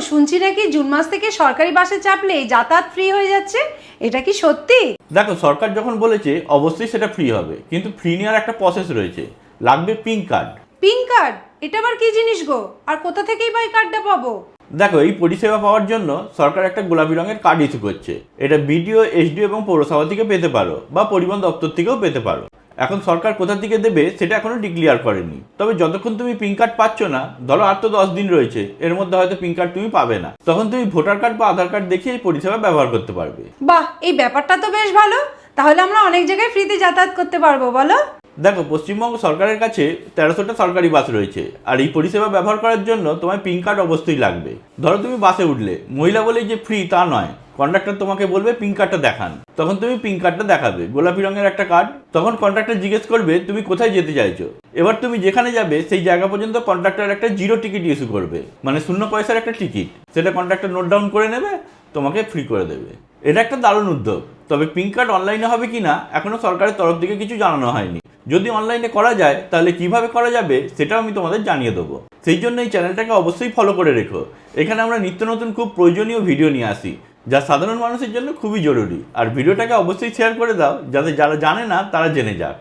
শুনছি নাকি জুন মাস থেকে সরকারি বাসে চাপলে যাতায়াত ফ্রি হয়ে যাচ্ছে, এটা কি সত্যি? দেখো, সরকার যখন বলেছে অবশ্যই সেটা ফ্রি হবে, কিন্তু ফ্রি নেওয়ার একটা প্রসেস রয়েছে। লাগবে পিঙ্ক কার্ড। Pink card? এটা আবার কি জিনিস গো? আর কোথা থেকেই বা এই কার্ডটা পাবো? দেখো, এই পরিষেবা পাওয়ার জন্য সরকার একটা গোলাপি রঙের কার্ড ইস্যু করছে। এটা বিডিও, এসডিও এবং পৌরসভা থেকে পেতে পারো, বা পরিবহন দপ্তর থেকেও পেতে পারো। এখন সরকার কোথা থেকে দেবে সেটা এখনো ডিক্লিয়ার করেনি। তবে যতক্ষণ তুমি পিঙ্ক কার্ড পাচ্ছ না, ধরো আর তো 10 দিন রয়েছে, এর মধ্যে হয়তো পিঙ্ক কার্ড তুমি পাবে না, তখন তুমি ভোটার কার্ড বা আধার কার্ড দেখিয়ে এই পরিষেবা ব্যবহার করতে পারবে। বাহ, এই ব্যাপারটা তো বেশ ভালো। তাহলে আমরা অনেক জায়গায় ফ্রিতে যাতায়াত করতে পারবো, বলো? দেখো, পশ্চিমবঙ্গ সরকারের কাছে 1300টা সরকারি বাস রয়েছে, আর এই পরিষেবা ব্যবহার করার জন্য তোমার পিঙ্ক কার্ড অবশ্যই লাগবে। ধরো তুমি বাসে উঠলে, মহিলা বলেই যে ফ্রি তা নয়, কন্ডাক্টর তোমাকে বলবে পিঙ্ক কার্ডটা দেখান, তখন তুমি পিঙ্ক কার্ডটা দেখাবে, গোলাপি রঙের একটা কার্ড। তখন কন্ডাক্টর জিজ্ঞেস করবে তুমি কোথায় যেতে চাইছো। এবার তুমি যেখানে যাবে সেই জায়গা পর্যন্ত কন্ডাক্টর একটা জিরো টিকিট ইস্যু করবে, মানে 0 পয়সার একটা টিকিট। সেটা কন্ডাক্টর নোট ডাউন করে নেবে, তোমাকে ফ্রি করে দেবে। এটা একটা দারুণ উদ্যোগ। তবে পিঙ্ক কার্ড অনলাইনে হবে কিনা এখনো সরকারের তরফ থেকে কিছু জানানো হয়নি। যদি অনলাইনে করা যায় তাহলে কিভাবে করা যাবে সেটাও আমি তোমাদের জানিয়ে দেবো। সেই জন্য এই চ্যানেলটাকে অবশ্যই ফলো করে রেখো। এখানে আমরা নিত্য নতুন খুব প্রয়োজনীয় ভিডিও নিয়ে আসি, যা সাধারণ মানুষের জন্য খুবই জরুরি। আর ভিডিওটাকে অবশ্যই শেয়ার করে দাও, যাতে যারা জানে না তারা জেনে যাক।